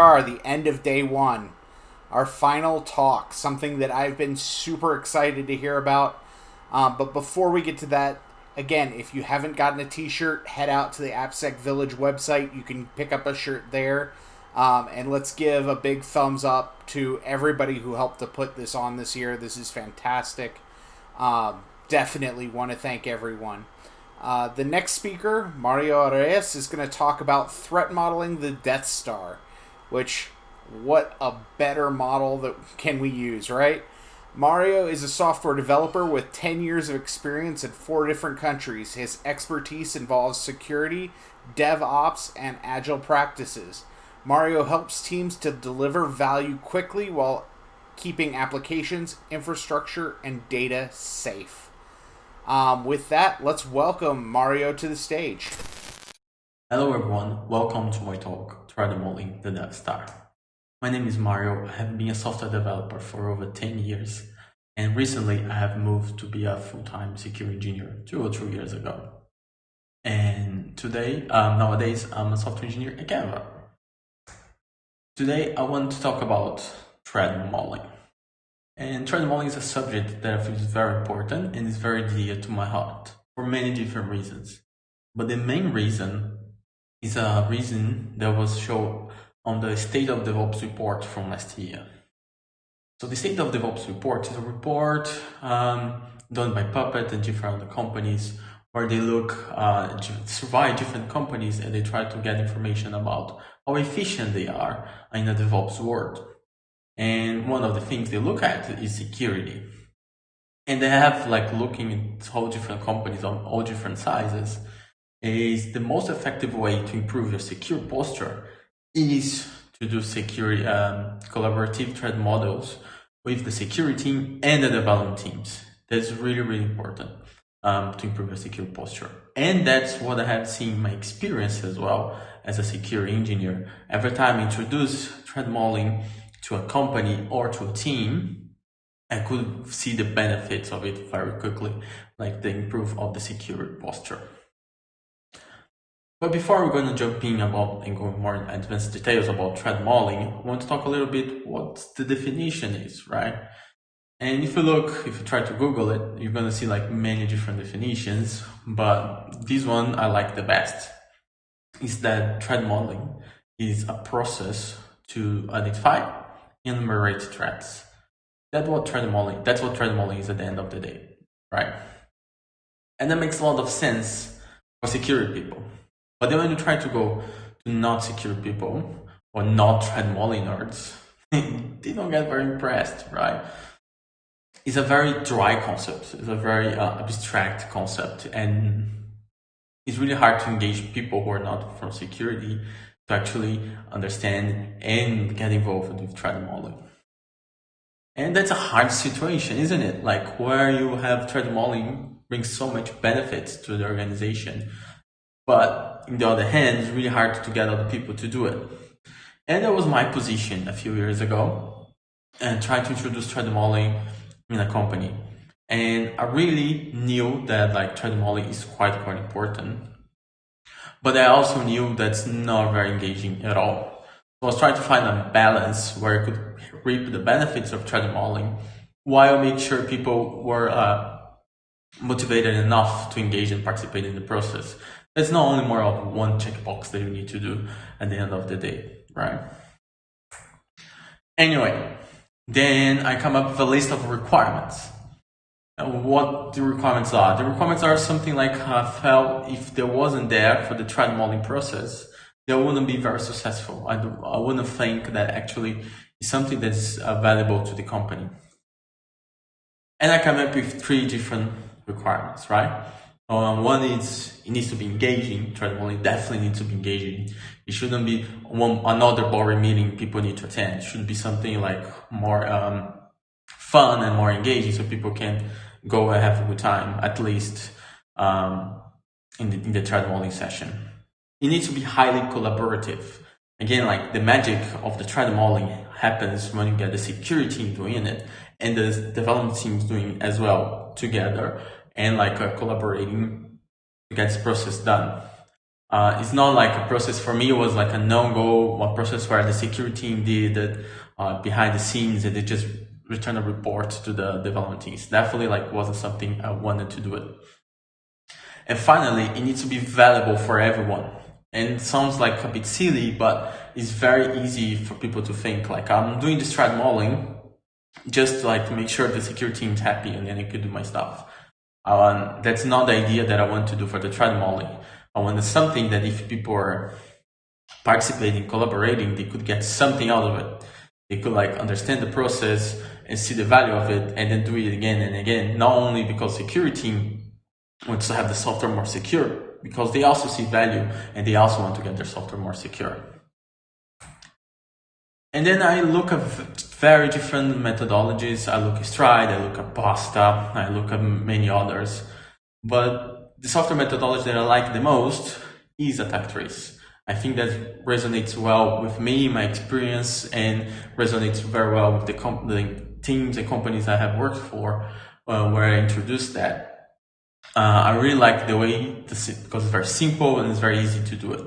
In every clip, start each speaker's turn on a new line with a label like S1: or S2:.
S1: are, the end of day one. Our final talk, something that I've been super excited to hear about. But before we get to that, again, if you haven't gotten a t-shirt, head out to the AppSec Village website. You can pick up a shirt there. And let's give a big thumbs up to everybody who helped to put this on this year. This is fantastic. Definitely want to thank everyone. The next speaker, Mario Areias, is going to talk about threat modeling the Death Star, which, what a better model that can we use, right? Mario is a software developer with 10 years of experience in 4 different countries. His expertise involves security, DevOps, and agile practices. Mario helps teams to deliver value quickly while keeping applications, infrastructure, and data safe. With that, let's welcome Mario to the stage.
S2: Hello everyone, welcome to my talk, Treadmilling the Death Star. My name is Mario. I have been a software developer for over 10 years, and recently I have moved to be a full-time security engineer 2 or 3 years ago. And today, nowadays, I'm a software engineer at Canva. Today, I want to talk about treadmilling. And treadmilling is a subject that I feel is very important and is very dear to my heart for many different reasons. But the main reason is a reason that was shown on the State of DevOps report from last year. So the State of DevOps report is a report done by Puppet and different other companies where they survey different companies and they try to get information about how efficient they are in the DevOps world. And one of the things they look at is security. And they have looking at all different companies on all different sizes is the most effective way to improve your secure posture is to do security collaborative threat models with the security team and the development teams. That's really, really important to improve your secure posture. And that's what I have seen in my experience as well as a security engineer. Every time I introduce threat modeling to a company or to a team, I could see the benefits of it very quickly, like the improve of the secure posture. But before we're going to jump in about and go more in advanced details about treadmilling, I want to talk a little bit what the definition is, right? And if you try to Google it, you're going to see many different definitions, but this one I like the best. Is that treadmilling is a process to identify and enumerate threats. That's what treadmilling is at the end of the day, right? And that makes a lot of sense for security people. But then when you try to go to not secure people or not treadmilling nerds, they don't get very impressed, right? It's a very dry concept. It's a very abstract concept, and it's really hard to engage people who are not from security to actually understand and get involved with treadmilling. And that's a hard situation, isn't it? Where you have treadmilling brings so much benefits to the organization, but on the other hand, it's really hard to get other people to do it. And that was my position a few years ago, and tried to introduce treadmilling in a company. And I really knew that treadmilling is quite important, but I also knew that's not very engaging at all. So I was trying to find a balance where I could reap the benefits of treadmilling while make sure people were motivated enough to engage and participate in the process. It's not only more of one checkbox that you need to do at the end of the day, right? Anyway, then I come up with a list of requirements. And what the requirements are? The requirements are something like I felt if there wasn't there for the treadmilling process, they wouldn't be very successful. I wouldn't think that actually is something that's valuable to the company. And I come up with 3 different requirements, right? One is it needs to be engaging. Treadmilling definitely needs to be engaging. It shouldn't be another boring meeting people need to attend. It should be something more fun and more engaging, so people can go and have a good time, at least in the treadmilling session. It needs to be highly collaborative. Again, the magic of the treadmilling happens when you get the security team doing it and the development teams doing it as well together and collaborating to get this process done. It's not like a process for me. It was like a no-go, a process where the security team did it behind the scenes, and they just return a report to the development teams. Definitely like wasn't something I wanted to do it. And finally, it needs to be valuable for everyone. And it sounds like a bit silly, but it's very easy for people to think like I'm doing this Treadmilling just like to make sure the security team's happy and then I could do my stuff. That's not the idea that I want to do for the Treadmilling. I want something that if people are participating, collaborating, they could get something out of it. They could like understand the process and see the value of it and then do it again and again, not only because security team wants to have the software more secure, because they also see value and they also want to get their software more secure. And then I look at very different methodologies. I look at Stride, I look at Pasta, I look at many others. But the software methodology that I like the most is attack trace. I think that resonates well with me, my experience, and resonates very well with the teams and companies I have worked for where I introduced that. I really like the way, because it's very simple and it's very easy to do it.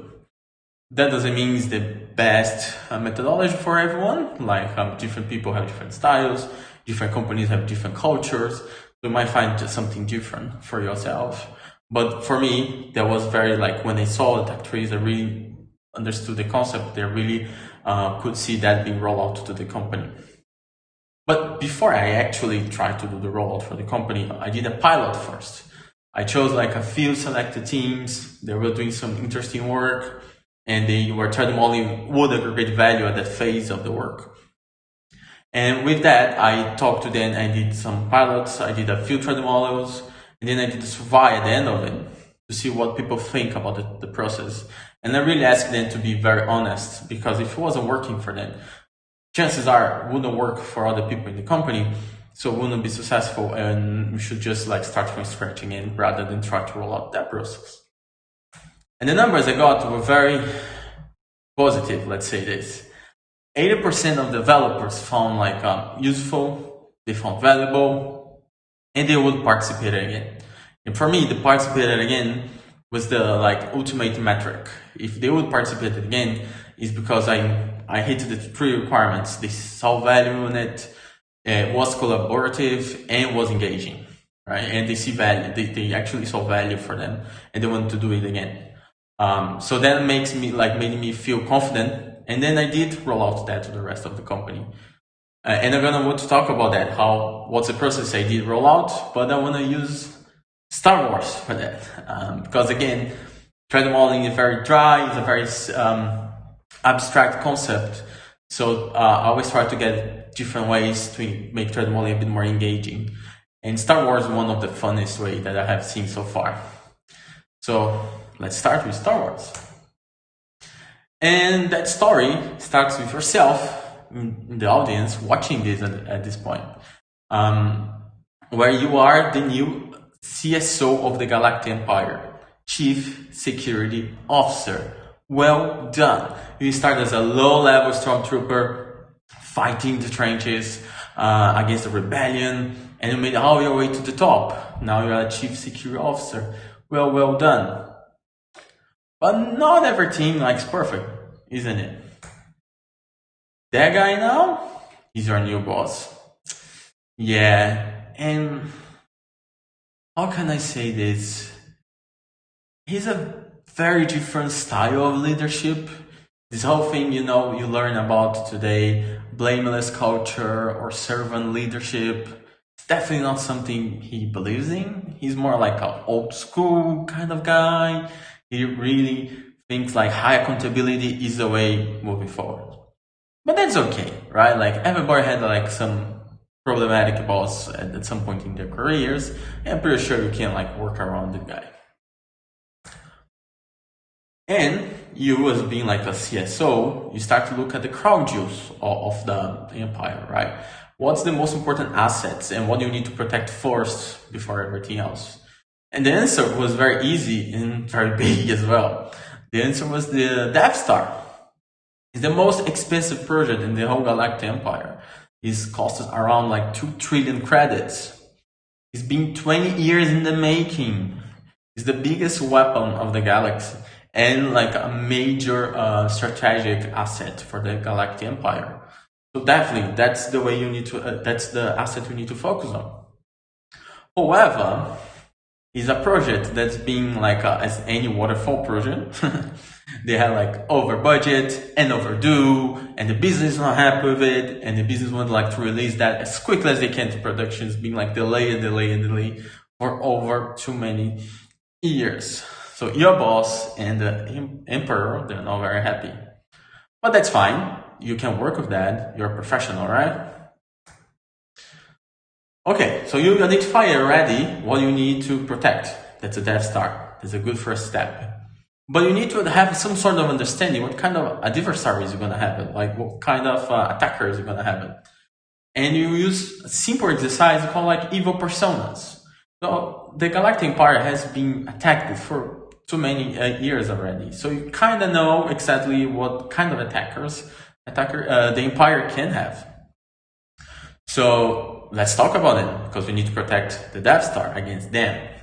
S2: That doesn't mean it's the best methodology for everyone. Like different people have different styles, different companies have different cultures. You might find just something different for yourself. But for me, that was very like when I saw attack trace, I really understood the concept. They really could see that being rolled out to the company. But before I actually tried to do the rollout for the company, I did a pilot first. I chose like a few selected teams. They were doing some interesting work and they were Treadmilling would aggregate value at that phase of the work. And with that, I talked to them, I did some pilots, I did a few Treadmills, and then I did a survey at the end of it to see what people think about the process. And I really asked them to be very honest, because if it wasn't working for them, chances are it wouldn't work for other people in the company, so it wouldn't be successful, and we should just like start from scratch again rather than try to roll out that process. And the numbers I got were very positive, let's say this. 80% of developers found like useful, they found valuable, and they would participate again. And for me, the participate again was the like ultimate metric. If they would participate again, is because I hit the 3 requirements. They saw value in it, was collaborative, and was engaging, right? And they see value. They actually saw value for them, and they want to do it again. So that made me feel confident. And then I did roll out that to the rest of the company. And I'm gonna want to talk about that, what's the process I did roll out, but I wanna use Star Wars for that. Because again, Treadmilling is very dry, it's a very abstract concept. So I always try to get different ways to make Treadmilling a bit more engaging. And Star Wars is one of the funnest ways that I have seen so far. So let's start with Star Wars. And that story starts with yourself in the audience watching this at this point, where you are the new CSO of the Galactic Empire, Chief Security Officer. Well done. You start as a low-level stormtrooper fighting the trenches against the rebellion, and you made all your way to the top. Now you are a Chief Security Officer. Well done. But not every team likes perfect, isn't it? That guy now, he's your new boss. Yeah, and how can I say this? He's a very different style of leadership. This whole thing, you learn about today, blameless culture or servant leadership, it's definitely not something he believes in. He's more like an old school kind of guy. He really thinks like high accountability is the way moving forward. But that's okay, right? Like everybody had like some problematic boss at some point in their careers. And I'm pretty sure you can like work around the guy. And you as being like a CSO, you start to look at the crowd use of the empire, right? What's the most important assets and what do you need to protect first before everything else? And the answer was very easy and very big as well. The answer was the Death Star. It's the most expensive project in the whole Galactic Empire. It's cost us around like 2 trillion credits. It's been 20 years in the making. It's the biggest weapon of the galaxy. and like a major strategic asset for the Galactic Empire. So definitely, that's the way you need to. That's the asset you need to focus on. However, it's a project that's being like as any waterfall project. They have like over budget and overdue, and the business is not happy with it, and the business would like to release that as quickly as they can to production. It's being like delay for over too many years. So your boss and the emperor, they're not very happy. But that's fine. You can work with that. You're a professional, right? Okay, so you identify already what you need to protect. That's a Death Star. That's a good first step. But you need to have some sort of understanding what kind of adversaries you're going to have, like what kind of attackers you're going to have. And you use a simple exercise called like evil personas. So the Galactic Empire has been attacked for too many years already. So you kind of know exactly what kind of attackers the Empire can have. So let's talk about it, because we need to protect the Death Star against them.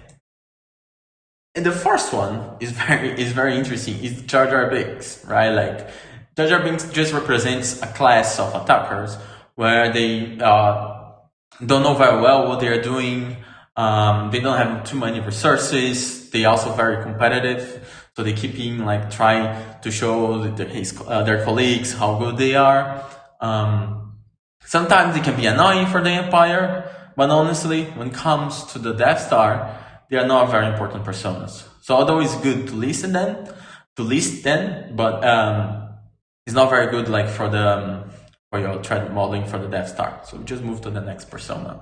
S2: And the first one is very interesting. It's Jar Jar Binks, right? Like Jar Jar Binks just represents a class of attackers where they don't know very well what they're doing. They don't have too many resources. They also very competitive, so they keep like trying to show their colleagues how good they are. Sometimes it can be annoying for the Empire, but honestly, when it comes to the Death Star, they are not very important personas. So although it's good to list them, but it's not very good like for your threat modeling for the Death Star. So just move to the next persona.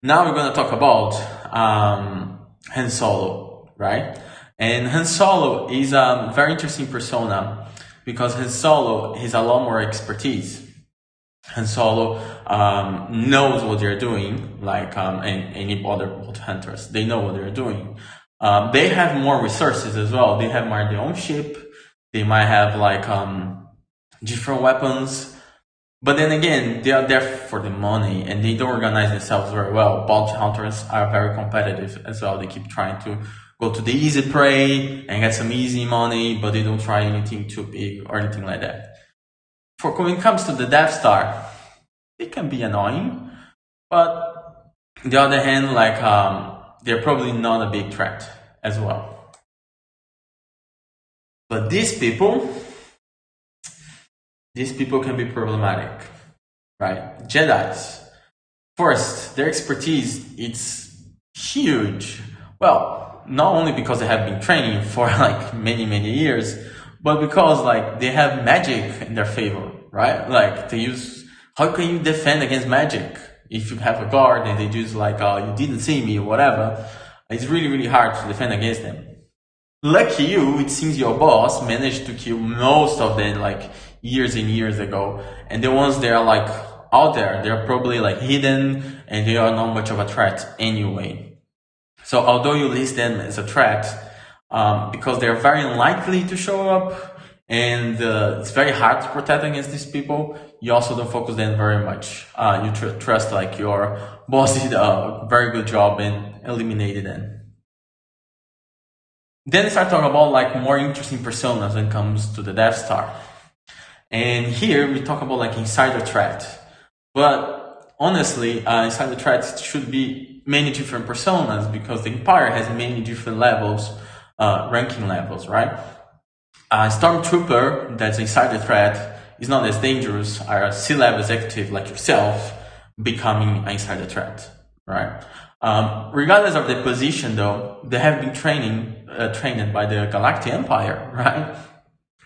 S2: Now we're going to talk about Han Solo, right? And Han Solo is a very interesting persona because Han Solo has a lot more expertise. Han Solo knows what they're doing, like any other bolt hunters. They know what they're doing. They have more resources as well. They have more their own ship. They might have like different weapons. But then again, they are there for the money, and they don't organize themselves very well. Bounty hunters are very competitive as well. They keep trying to go to the easy prey and get some easy money, but they don't try anything too big or anything like that. When it comes to the Death Star, it can be annoying, but on the other hand, like they're probably not a big threat as well. But these people can be problematic, right? Jedis. First, their expertise, it's huge. Well, not only because they have been training for like many years, but because like they have magic in their favor, right? Like they use, how can you defend against magic? If you have a guard and they use like, you didn't see me or whatever, it's really hard to defend against them. Lucky you, it seems your boss managed to kill most of them like years and years ago. And the ones that are like out there, they're probably like hidden and they are not much of a threat anyway. So although you list them as a threat, because they're very unlikely to show up and it's very hard to protect against these people, you also don't focus them very much. You trust like your boss did a very good job and eliminated them. Then we start talking about like more interesting personas when it comes to the Death Star. And here we talk about like insider threat. But honestly, insider threats should be many different personas because the Empire has many different levels, ranking levels, right? A stormtrooper that's insider threat is not as dangerous as a C-level executive like yourself becoming an insider threat, right? Regardless of the position, though, they have been trained by the Galactic Empire, right?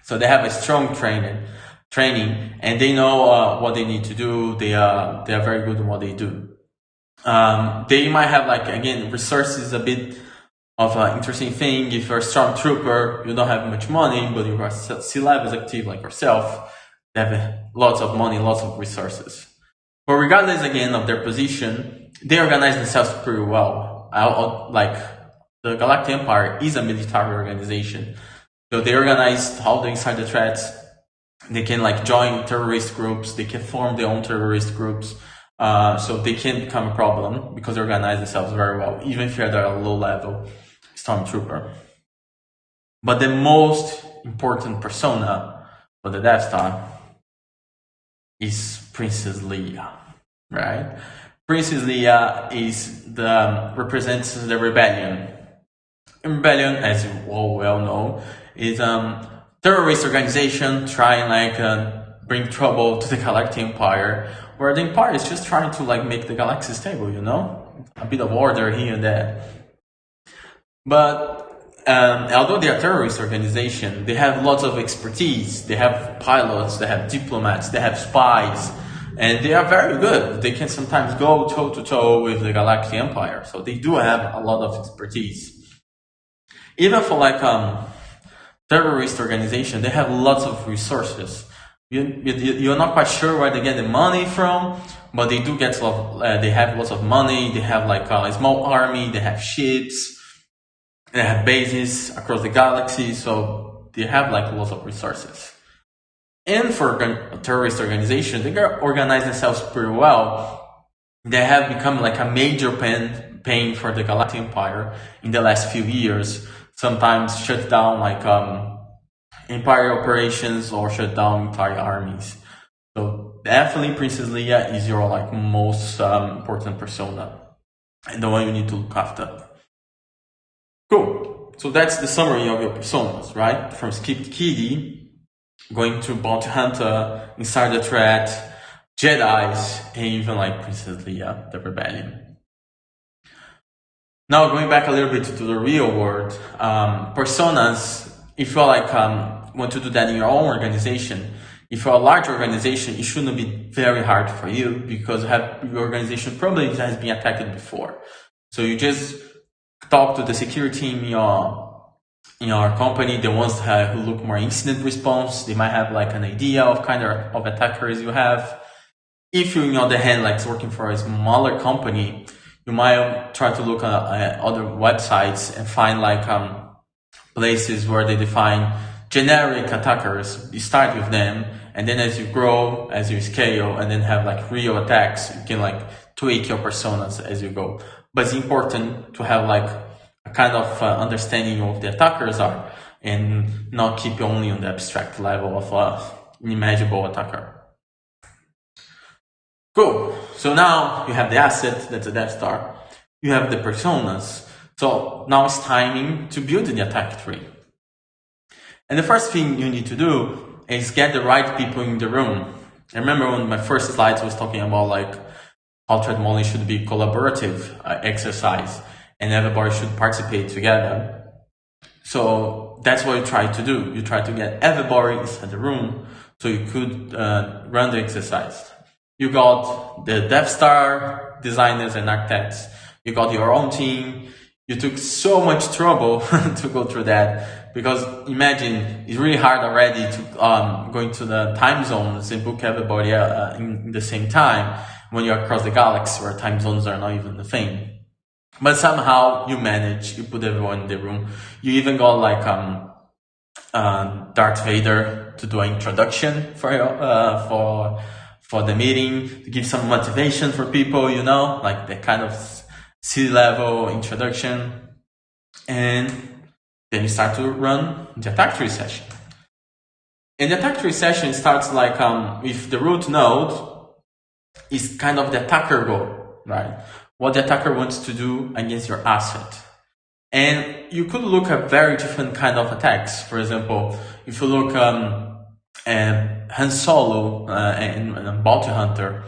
S2: So they have a strong training, and they know what they need to do. They are very good at what they do. They might have like again resources a bit of an interesting thing. If you're a stormtrooper, you don't have much money, but you're a C-level executive like yourself, they have lots of money, lots of resources. But regardless again of their position, they organize themselves pretty well. Like the Galactic Empire is a military organization, so they organize all the insider threats. They can like join terrorist groups. They can form their own terrorist groups. So they can become a problem because they organize themselves very well, even if you're at a low level stormtrooper. But the most important persona for the Death Star is Princess Leia, right? Princess Leia represents the rebellion. Rebellion, as you all well know, is terrorist organization trying bring trouble to the Galactic Empire, where the Empire is just trying to make the galaxy stable, a bit of order here and there. But although they are a terrorist organization, they have lots of expertise. They have pilots, they have diplomats, they have spies, and they are very good. They can sometimes go toe to toe with the Galactic Empire, so they do have a lot of expertise. Even for terrorist organization, they have lots of resources. You're not quite sure where they get the money from, but they do get they have lots of money. They have a small army. They have ships. They have bases across the galaxy, so they have lots of resources. And for a terrorist organization, they organize themselves pretty well. They have become a major pain for the Galactic Empire in the last few years. Sometimes shut down Empire operations or shut down entire armies. So definitely Princess Leia is your most important persona and the one you need to look after. Cool. So that's the summary of your personas, right? From Skipped Kitty, going to Bounty Hunter, Insider Threat, Jedis, and even Princess Leia, the Rebellion. Now going back a little bit to the real world, personas, if you want to do that in your own organization, if you're a large organization, it shouldn't be very hard for you because your organization probably has been attacked before. So you just talk to the security team in your company, the ones who look more incident response. They might have an idea of kind of attackers you have. If you, on the other hand, working for a smaller company, you might try to look at other websites and find places where they define generic attackers. You start with them, and then as you grow, as you scale, and then have real attacks, you can tweak your personas as you go. But it's important to have a kind of understanding of the attackers are, and not keep only on the abstract level of an imaginable attacker. Cool. So now you have the asset, that's a Death Star. You have the personas. So now it's timing to build the attack tree. And the first thing you need to do is get the right people in the room. I remember when my first slides was talking about how Treadmilling should be collaborative exercise and everybody should participate together. So that's what you try to do. You try to get everybody inside the room so you could run the exercise. You got the Death Star designers and architects. You got your own team. You took so much trouble to go through that because imagine it's really hard already to go into the time zones and book everybody in the same time when you're across the galaxy where time zones are not even the thing. But somehow you manage, you put everyone in the room. You even got Darth Vader to do an introduction for the meeting, to give some motivation for people, the kind of C-level introduction. And then you start to run the attack tree session. And the attack tree session starts with the root node is kind of the attacker goal, right? What the attacker wants to do against your asset. And you could look at very different kind of attacks. For example, if you look Han Solo and Bounty Hunter,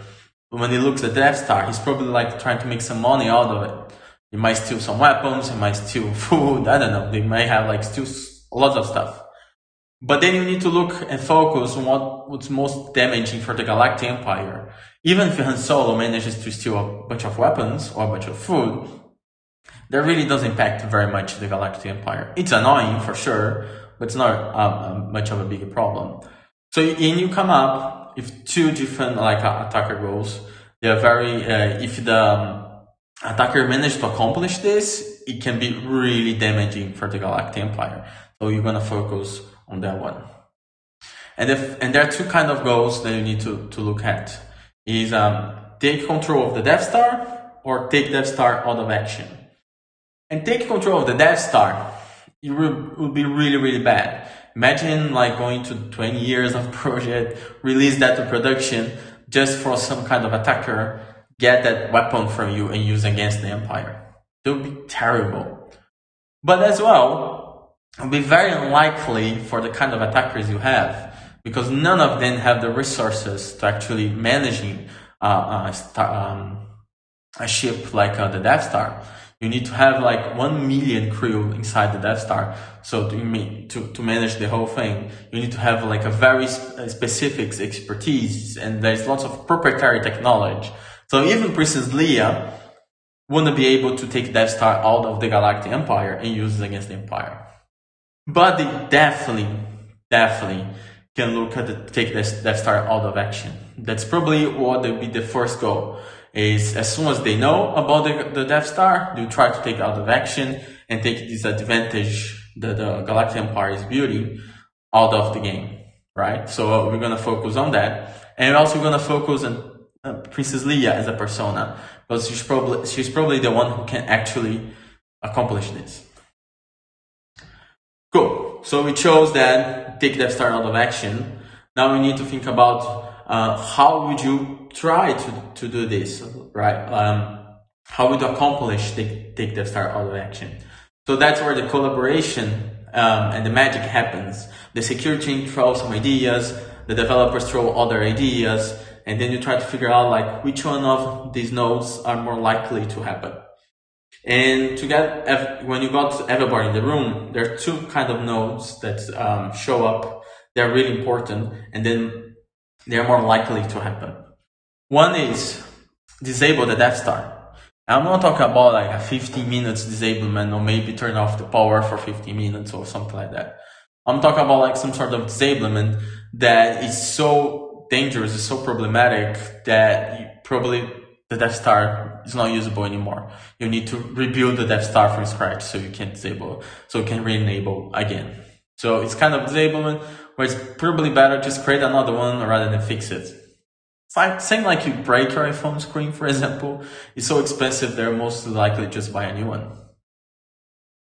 S2: when he looks at Death Star, he's probably trying to make some money out of it. He might steal some weapons, he might steal food, I don't know. They might have steal a lot of stuff. But then you need to look and focus on what's most damaging for the Galactic Empire. Even if Han Solo manages to steal a bunch of weapons or a bunch of food, that really doesn't impact very much the Galactic Empire. It's annoying for sure, but it's not much of a big problem. So you come up with two different attacker goals. They are very if the attacker manages to accomplish this, it can be really damaging for the Galactic Empire. So you're gonna focus on that one. And there are two kind of goals that you need to look at. Is take control of the Death Star or take Death Star out of action. And take control of the Death Star would be really, really bad. Imagine like going to 20 years of project, release that to production just for some kind of attacker, get that weapon from you and use against the Empire. It would be terrible. But as well, it would be very unlikely for the kind of attackers you have, because none of them have the resources to actually managing a ship like the Death Star. You need to have like 1 million crew inside the Death Star. So to manage the whole thing, you need to have like a very specific expertise, and there's lots of proprietary technology. So even Princess Leia wouldn't be able to take Death Star out of the Galactic Empire and use it against the Empire. But they definitely can look at take this Death Star out of action. That's probably what would be the first goal. Is as soon as they know about the Death Star, they try to take it out of action and take this advantage that the Galactic Empire is building out of the game, right? So we're gonna focus on that, and we're also gonna focus on Princess Leia as a persona, because she's probably the one who can actually accomplish this. Cool. So we chose that take Death Star out of action. Now we need to think about how would you try to do this, right? How would you accomplish take Death Star out of action? So that's where the collaboration and the magic happens. The security team throws some ideas, the developers throw other ideas, and then you try to figure out like which one of these nodes are more likely to happen. And when you got everybody in the room, there are two kind of nodes that show up. They're really important, and then they're more likely to happen. One is disable the Death Star. I'm not talking about like a 15 minutes disablement or maybe turn off the power for 15 minutes or something like that. I'm talking about like some sort of disablement that is so dangerous, is so problematic that probably the Death Star is not usable anymore. You need to rebuild the Death Star from scratch so you can disable, so you can re-enable again. So it's kind of disablement where it's probably better just create another one rather than fix it. It's like same like you break your iPhone screen, for example. It's so expensive, they're most likely just buy a new one.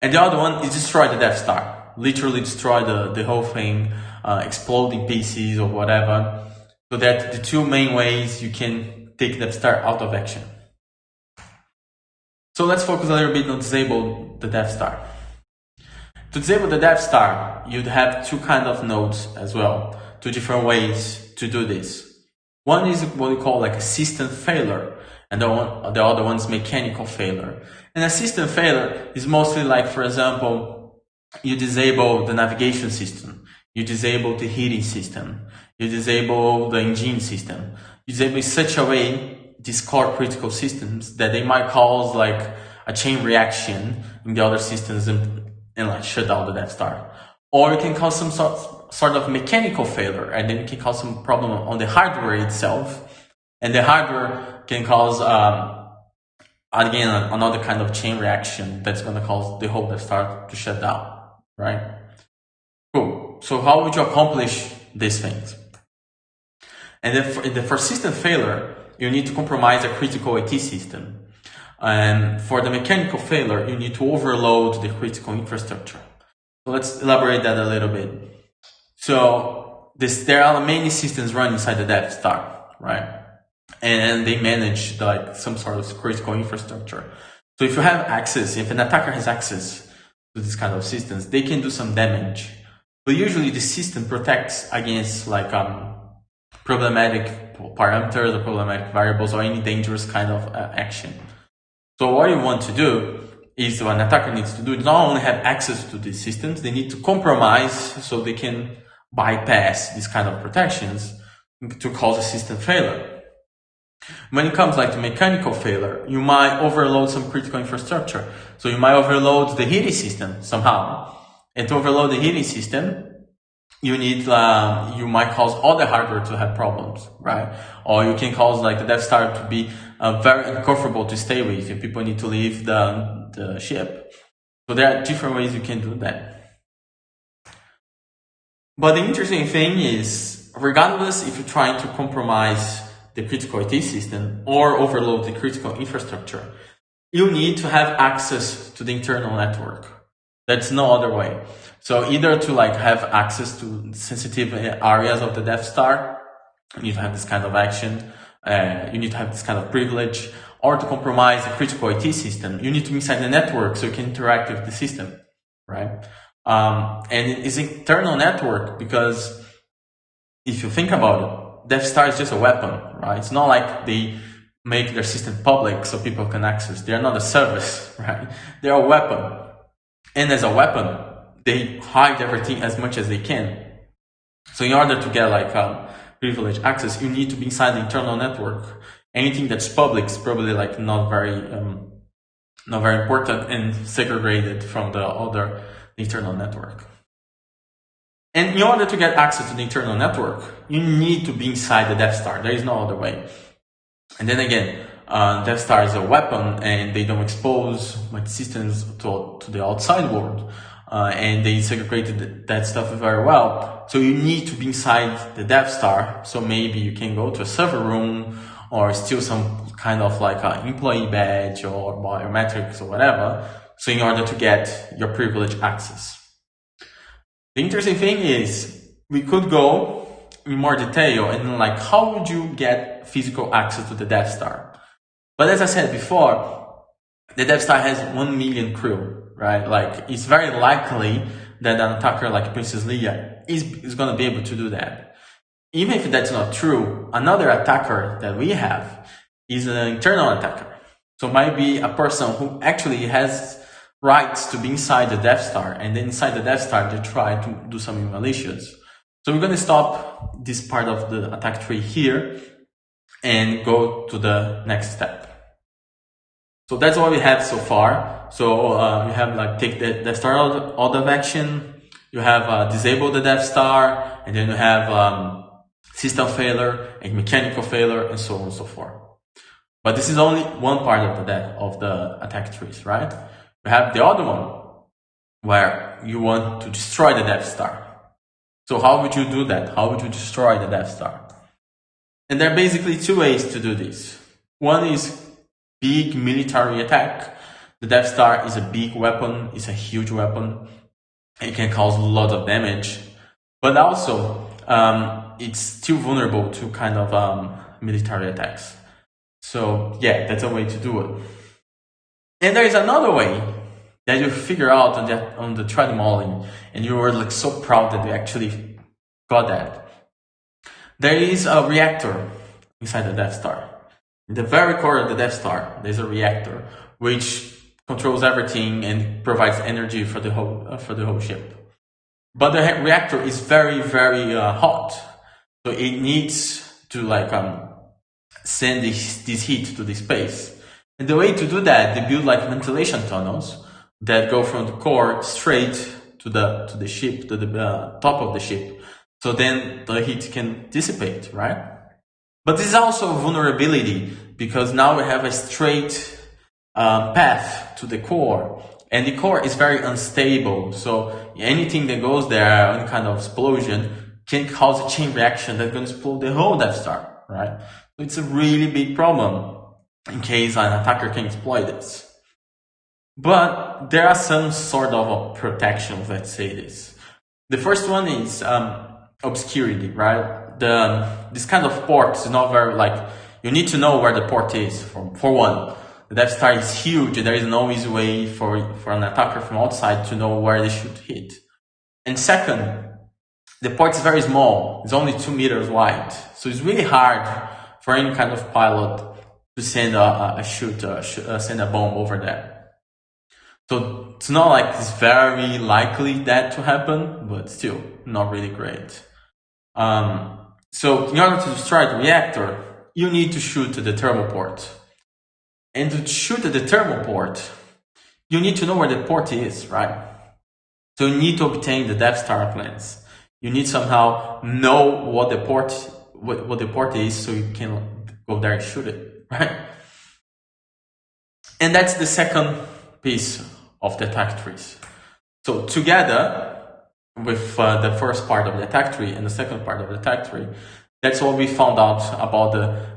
S2: And the other one is destroy the Death Star. Literally destroy the whole thing, exploding pieces or whatever. So that the two main ways you can take Death Star out of action. So let's focus a little bit on disable the Death Star. To disable the Death Star, you'd have two kind of nodes as well, two different ways to do this. One is what we call like a system failure, and the other one is mechanical failure. And a system failure is mostly like, for example, you disable the navigation system, you disable the heating system, you disable the engine system. You disable in such a way these core critical systems that they might cause like a chain reaction in the other systems and like shut down the Death Star. Or it can cause some sort of mechanical failure, and then it can cause some problem on the hardware itself. And the hardware can cause, again, another kind of chain reaction that's going to cause the whole Death Star to shut down, right? Cool. So how would you accomplish these things? And then for system failure, you need to compromise a critical IT system. And for the mechanical failure, you need to overload the critical infrastructure. So let's elaborate that a little bit. So there are many systems running inside the Death Star, right? And they manage like some sort of critical infrastructure. So if you have access, if an attacker has access to this kind of systems, they can do some damage. But usually the system protects against like problematic parameters or problematic variables or any dangerous kind of action. So what you want to do is what an attacker needs to do is not only have access to these systems, they need to compromise so they can bypass these kind of protections to cause a system failure. When it comes like to mechanical failure, you might overload some critical infrastructure. So you might overload the heating system somehow. And to overload the heating system, you need, you might cause all the hardware to have problems, right? Or you can cause like the Death Star to be very uncomfortable to stay with if people need to leave the ship. So there are different ways you can do that. But the interesting thing is, regardless if you're trying to compromise the critical IT system or overload the critical infrastructure, you need to have access to the internal network. There's no other way. So either to like have access to sensitive areas of the Death Star, you need to have this kind of action, you need to have this kind of privilege, or to compromise a critical IT system, you need to be inside the network so you can interact with the system, right? And it's an internal network because if you think about it, Death Star is just a weapon, right? It's not like they make their system public so people can access. They're not a service, right? They're a weapon. And as a weapon, they hide everything as much as they can. So in order to get like privileged access, you need to be inside the internal network. Anything that's public is probably like not very important and segregated from the other internal network. And in order to get access to the internal network, you need to be inside the Death Star. There is no other way. And then again, Death Star is a weapon and they don't expose much systems to the outside world. And they segregated that stuff very well. So you need to be inside the Death Star. So maybe you can go to a server room or steal some kind of like an employee badge or biometrics or whatever. So in order to get your privileged access. The interesting thing is we could go in more detail and like how would you get physical access to the Death Star? But as I said before, the Death Star has 1 million crew, right? Like it's very likely that an attacker like Princess Leia is going to be able to do that. Even if that's not true, another attacker that we have is an internal attacker. So it might be a person who actually has rights to be inside the Death Star, and then inside the Death Star they try to do something malicious. So we're going to stop this part of the attack tree here and go to the next step. So that's what we have so far. So we have like take the Death Star out of action. You have disable the Death Star, and then you have system failure and mechanical failure, and so on and so forth. But this is only one part of the attack trees, right? You have the other one where you want to destroy the Death Star. So how would you do that? How would you destroy the Death Star? And there are basically two ways to do this. One is big military attack. The Death Star is a big weapon, it's a huge weapon. It can cause a lot of damage, but also it's still vulnerable to kind of military attacks. So yeah, that's a way to do it. And there is another way that you figure out on the Treadmilling, and you were like so proud that you actually got that. There is a reactor inside the Death Star. In the very core of the Death Star, there's a reactor which controls everything and provides energy for the whole ship. But the reactor is very, very hot, so it needs to like send this heat to the space. And the way to do that, they build like ventilation tunnels that go from the core straight to the ship, to the top of the ship. So then the heat can dissipate, right? But this is also a vulnerability because now we have a straight path to the core, and the core is very unstable. So anything that goes there, any kind of explosion, can cause a chain reaction that's going to explode the whole Death Star, right? So it's a really big problem in case an attacker can exploit this. But there are some sort of protections, let's say this. The first one is obscurity, right? This kind of port is not very like, you need to know where the port is for one. The Death Star is huge and there is no easy way for an attacker from outside to know where they should hit. And second, the port is very small. It's only 2 meters wide. So it's really hard for any kind of pilot to send send a bomb over there. So it's not like it's very likely that to happen, but still not really great. So in order to destroy the reactor, you need to shoot to the thermal port. And to shoot at the thermal port, you need to know where the port is, right? So you need to obtain the Death Star plans. You need somehow know what the port is, so you can go there and shoot it, right? And that's the second piece of the attack trees. So together with the first part of the attack tree and the second part of the attack tree, that's what we found out about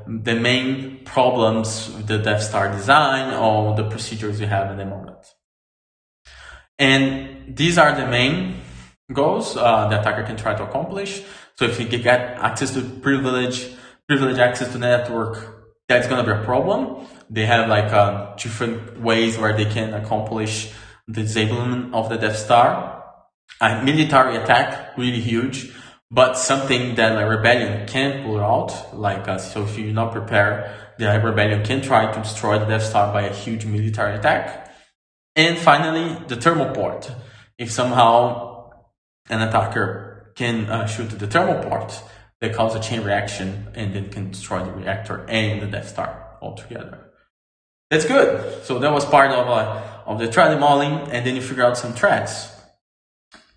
S2: the main problems with the Death Star design or the procedures we have at the moment. And these are the main goals the attacker can try to accomplish. So if you get access to privilege access to the network, that's going to be a problem. They have like different ways where they can accomplish the disablement of the Death Star. A military attack, really huge, but something that a rebellion can pull out. So if you're not prepared, the rebellion can try to destroy the Death Star by a huge military attack. And finally, the thermal port. If somehow an attacker can shoot the thermal port, they cause a chain reaction and then can destroy the reactor and the Death Star altogether. That's good. So that was part of the treadmilling, and then you figure out some threads.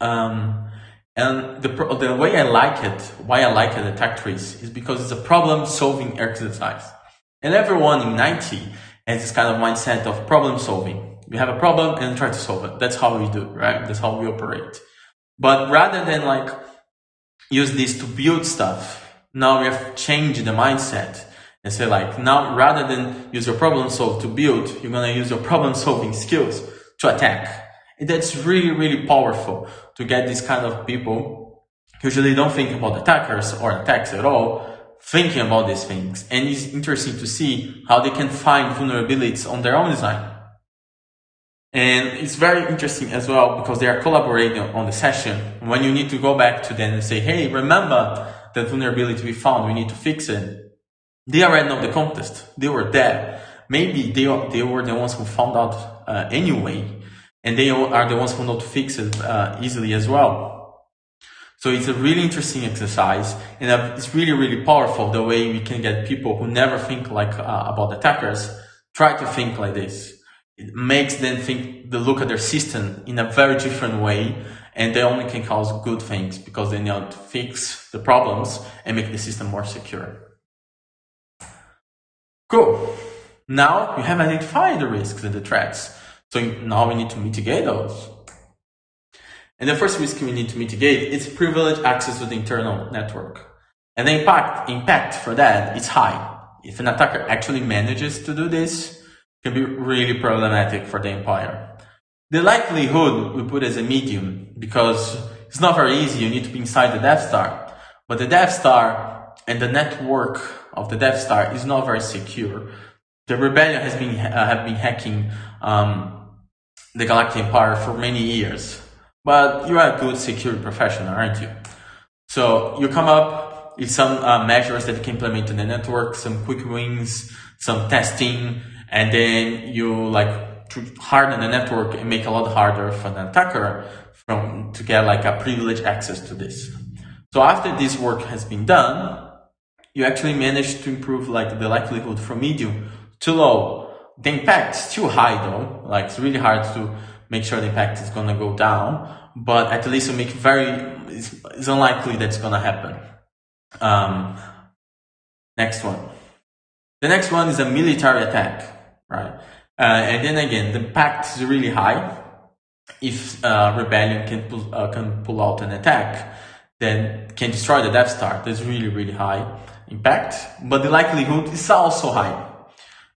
S2: And the way I like it, why I like it, attack trees, is because it's a problem-solving exercise. And everyone in 90 has this kind of mindset of problem-solving. We have a problem and try to solve it. That's how we do, right? That's how we operate. But rather than use this to build stuff, now we have changed the mindset and say now rather than use your problem solve to build, you're gonna use your problem solving skills to attack. And that's really, really powerful to get these kind of people who usually don't think about attackers or attacks at all, thinking about these things. And it's interesting to see how they can find vulnerabilities on their own design. And it's very interesting as well because they are collaborating on the session. When you need to go back to them and say, hey, remember that vulnerability we found, we need to fix it. They already know the context. They were there. Maybe they were the ones who found out anyway. And they are the ones who know to fix it easily as well. So it's a really interesting exercise. And it's really, really powerful the way we can get people who never think about attackers, try to think like this. It makes them look at their system in a very different way, and they only can cause good things because they know to fix the problems and make the system more secure. Cool. Now we have identified the risks and the threats. So now we need to mitigate those. And the first risk we need to mitigate is privileged access to the internal network. And the impact for that is high. If an attacker actually manages to do this, can be really problematic for the empire. The likelihood we put as a medium because it's not very easy. You need to be inside the Death Star, but the Death Star and the network of the Death Star is not very secure. The rebellion have been hacking the Galactic Empire for many years, but you are a good security professional, aren't you? So you come up with some measures that you can implement in the network, some quick wins, some testing. And then you to harden the network and make it a lot harder for the attacker to get a privileged access to this. So after this work has been done, you actually manage to improve the likelihood from medium to low. The impact is still high though. It's really hard to make sure the impact is gonna go down, but at least you make it's unlikely that's gonna happen. Next one. The next one is a military attack. Right, and then again, the impact is really high. If rebellion can pull out an attack, then can destroy the Death Star. That's really, really high impact. But the likelihood is also high.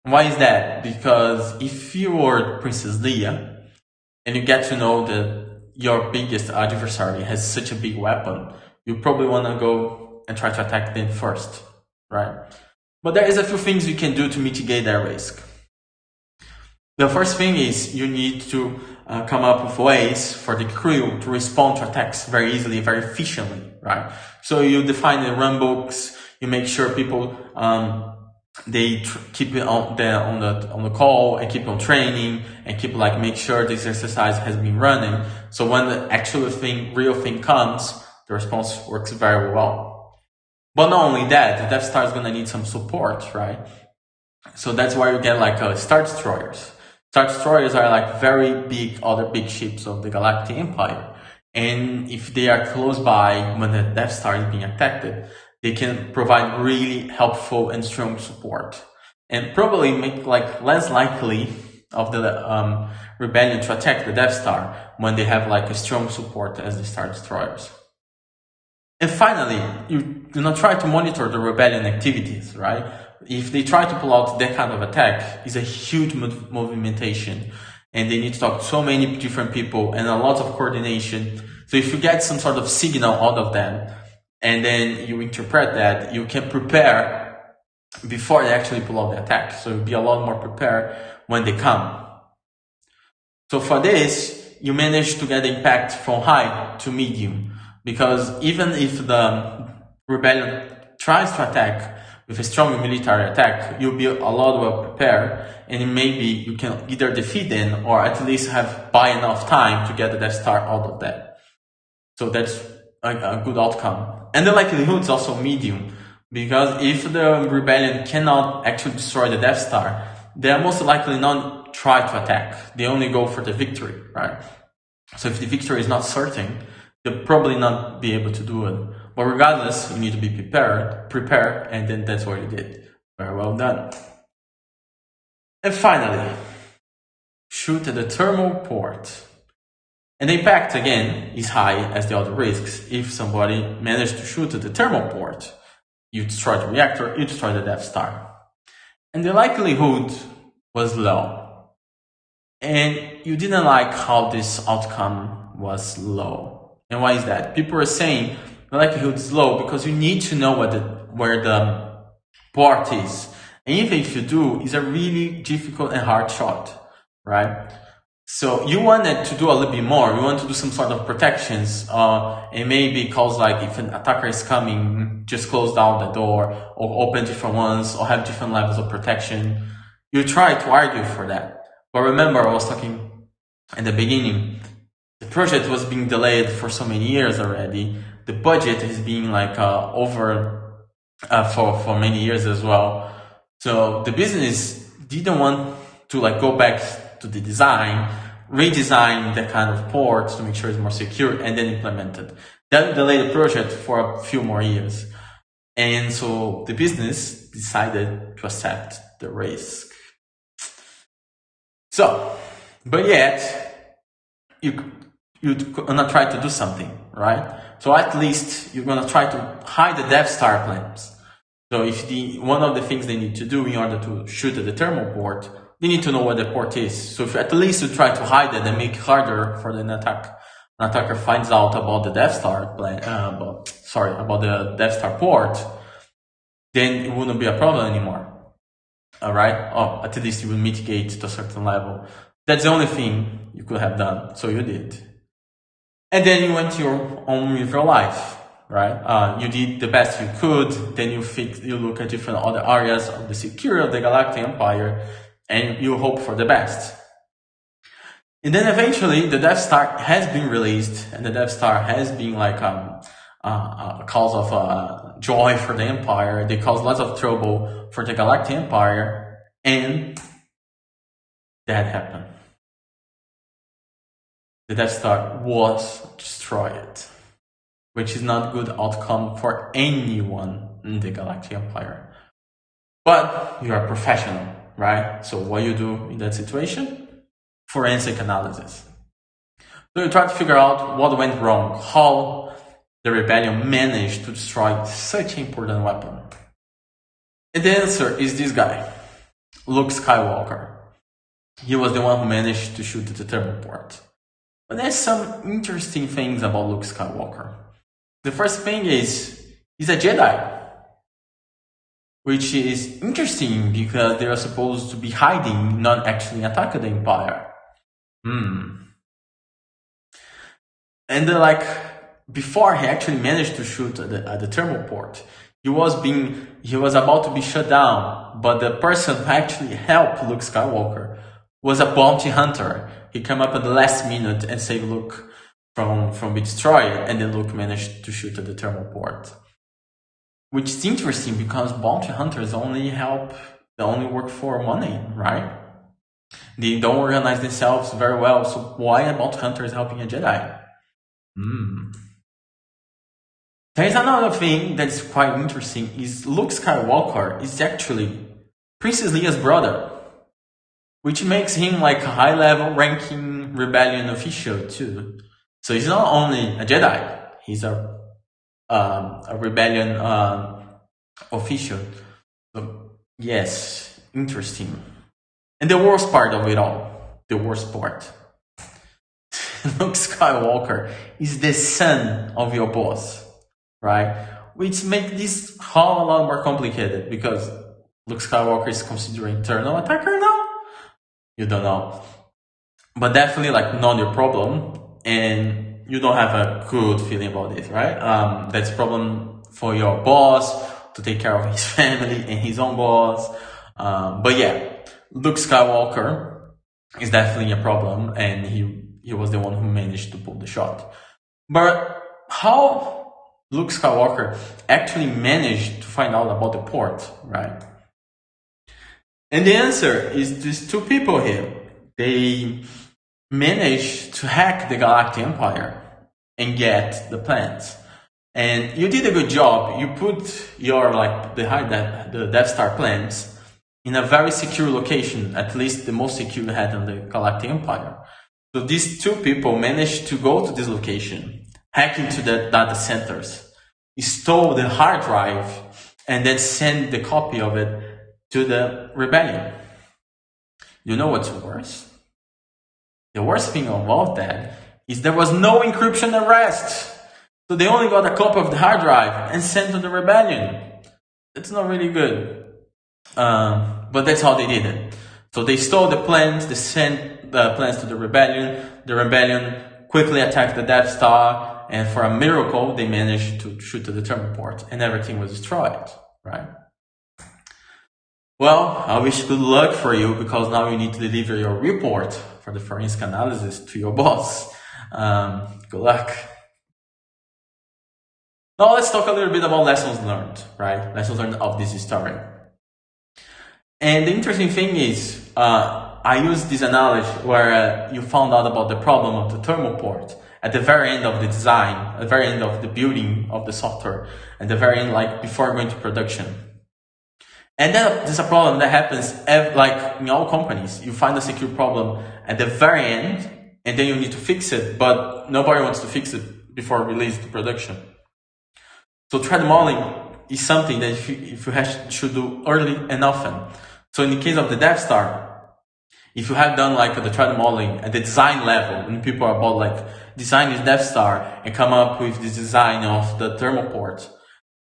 S2: Why is that? Because if you are Princess Leia and you get to know that your biggest adversary has such a big weapon, you probably want to go and try to attack them first, right? But there is a few things you can do to mitigate that risk. The first thing is you need to come up with ways for the crew to respond to attacks very easily, very efficiently, right? So you define the runbooks, you make sure people they keep it on the call and keep on training and keep make sure this exercise has been running. So when the actual real thing comes, the response works very well. But not only that, the Death Star is gonna need some support, right? So that's why you get Star Destroyers. Star Destroyers are very big, other big ships of the Galactic Empire. And if they are close by when the Death Star is being attacked, they can provide really helpful and strong support. And probably make less likely of the rebellion to attack the Death Star when they have a strong support as the Star Destroyers. And finally, you do not try to monitor the rebellion activities, right? If they try to pull out that kind of attack, it's a huge movimentation. and they need to talk to so many different people and a lot of coordination. So if you get some sort of signal out of them, and then you interpret that, you can prepare before they actually pull out the attack. So you'll be a lot more prepared when they come. So for this, you manage to get the impact from high to medium, because even if the rebellion tries to attack with a strong military attack, you'll be a lot well prepared, and maybe you can either defeat them or at least buy enough time to get the Death Star out of that. So that's a good outcome. And the likelihood is also medium, because if the rebellion cannot actually destroy the Death Star, they are most likely not try to attack. They only go for the victory, right? So if the victory is not certain, they'll probably not be able to do it. But regardless, you need to be prepared, and then that's what you did. Very well done. And finally, shoot at the thermal port. And the impact, again, is high as the other risks. If somebody managed to shoot at the thermal port, you destroy the reactor, you destroy the Death Star. And the likelihood was low. And you didn't like how this outcome was low. And why is that? People are saying the likelihood is low because you need to know where the port is. And even if you do, it's a really difficult and hard shot, right? So you wanted to do a little bit more. You want to do some sort of protections, and maybe cause like if an attacker is coming, just close down the door or open different ones or have different levels of protection. You try to argue for that. But remember, I was talking at the beginning, the project was being delayed for so many years already. The budget is being like over for many years as well. So the business didn't want to like go back to the design, redesign that kind of port to make sure it's more secure, and then implement it. That delayed the project for a few more years. And so the business decided to accept the risk. So, but yet, you're gonna try to do something, right? So at least you're gonna try to hide the Death Star plans. So if one of the things they need to do in order to shoot at the thermal port, they need to know where the port is. So if at least you try to hide it and make it harder for an attacker finds out about the Death Star plan, about the Death Star port, then it wouldn't be a problem anymore. Alright? Oh, at least you will mitigate to a certain level. That's the only thing you could have done, so you did. And then you went on with your life, right? You did the best you could, then you look at different other areas of the security of the Galactic Empire, and you hope for the best. And then eventually, the Death Star has been released, and the Death Star has been like a cause of joy for the Empire. They cause lots of trouble for the Galactic Empire, and that happened. The Death Star was destroyed, which is not a good outcome for anyone in the Galactic Empire. But you are a professional, right? So what you do in that situation? Forensic analysis. So you try to figure out what went wrong, how the rebellion managed to destroy such an important weapon. And the answer is this guy, Luke Skywalker. He was the one who managed to shoot at the thermal port. But there's some interesting things about Luke Skywalker. The first thing is, he's a Jedi. Which is interesting because they are supposed to be hiding, not actually attacking the Empire. And before he actually managed to shoot at the thermal port, he was about to be shut down, but the person who actually helped Luke Skywalker was a bounty hunter. He came up at the last minute and saved Luke from being destroyed, and then Luke managed to shoot at the thermal port. Which is interesting because bounty hunters only work for money, right? They don't organize themselves very well, so why a bounty hunter is helping a Jedi? There's another thing that's quite interesting, is Luke Skywalker is actually Princess Leia's brother, which makes him like a high-level ranking rebellion official too. So he's not only a Jedi, he's a rebellion official. So yes, interesting. And the worst part of it all, the worst part. Luke Skywalker is the son of your boss, right? Which makes this whole a lot more complicated because Luke Skywalker is considered an internal attacker now? You don't know. But definitely like not your problem, and you don't have a good feeling about it, right? That's a problem for your boss to take care of his family and his own boss. But yeah, Luke Skywalker is definitely a problem, and he was the one who managed to pull the shot. But how Luke Skywalker actually managed to find out about the port, right? And the answer is these two people here. They managed to hack the Galactic Empire and get the plans. And you did a good job. You put your the Death Star plans in a very secure location, at least the most secure you had on the Galactic Empire. So these two people managed to go to this location, hack into the data centers, stole the hard drive, and then send the copy of it to the rebellion. You know what's worse? The worst thing of all that is there was no encryption at rest. So they only got a copy of the hard drive and sent to the rebellion. It's not really good. But that's how they did it. So they stole the plans, they sent the plans to the rebellion. The rebellion quickly attacked the Death Star, and for a miracle, they managed to shoot to the terminal port, and everything was destroyed, right? Well, I wish good luck for you, because now you need to deliver your report for the forensic analysis to your boss. Good luck. Now let's talk a little bit about lessons learned, right? Lessons learned of this story. And the interesting thing is, I use this analogy where you found out about the problem of the thermal port at the very end of the design, at the very end of the building of the software, at the very end, like before going to production. And then there's a problem that happens like in all companies. You find a secure problem at the very end, and then you need to fix it, but nobody wants to fix it before release to production. So treadmilling is something that you should do early and often. So in the case of the Death Star, if you have done like the treadmilling at the design level, and people are about like design this Death Star and come up with the design of the thermal port,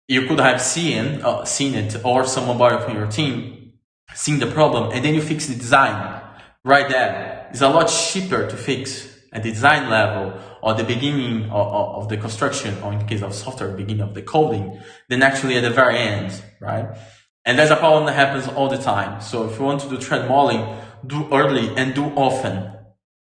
S2: you could have seen it, or somebody from your team seen the problem, and then you fix the design right there. It's a lot cheaper to fix at the design level or the beginning of the construction, or in the case of software, beginning of the coding, than actually at the very end, right? And there's a problem that happens all the time. So if you want to do treadmilling, do early and do often,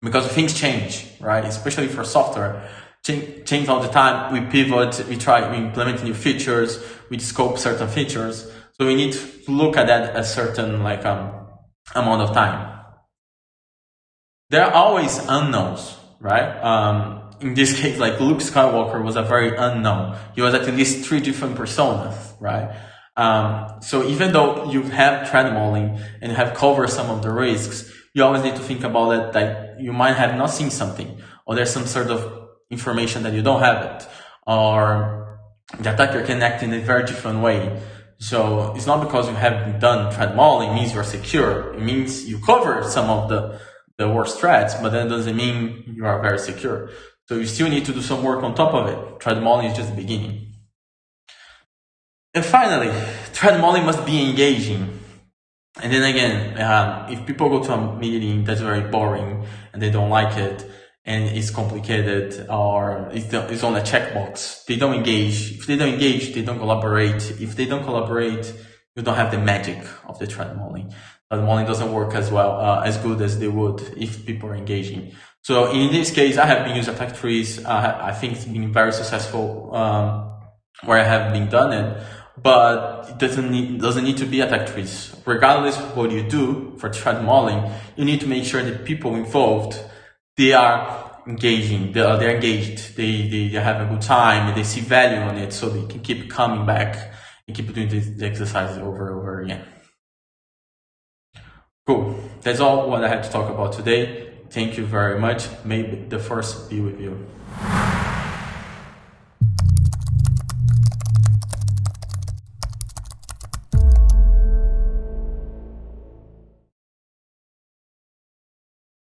S2: because things change, right? Especially for software. Change all the time. We pivot, we implement new features, we scope certain features. So we need to look at that a certain amount of time. There are always unknowns, right? In this case, like Luke Skywalker was a very unknown. He was at least 3 different personas, right? So even though you have treadmilling and have covered some of the risks, you always need to think about it, that you might have not seen something, or there's some sort of information that you don't have it, or the attacker can act in a very different way. So it's not because you have done treadmilling means you're secure. It means you cover some of the worst threats, but that doesn't mean you are very secure. So you still need to do some work on top of it. Treadmilling is just the beginning. And finally, treadmilling must be engaging. And then again, if people go to a meeting that's very boring and they don't like it, and it's complicated, or it's on a checkbox, they don't engage. If they don't engage, they don't collaborate. If they don't collaborate, you don't have the magic of the treadmilling. Treadmilling doesn't work as well, as good as they would if people are engaging. So in this case, I have been using attack trees. I think it's been very successful where I have been done it, but it doesn't need to be attack trees. Regardless of what you do for treadmilling, you need to make sure that people involved, they are engaging, they're engaged, they have a good time, and they see value on it, so they can keep coming back and keep doing the exercises over and over again. Cool. That's all what I had to talk about today. Thank you very much. May the force be with you.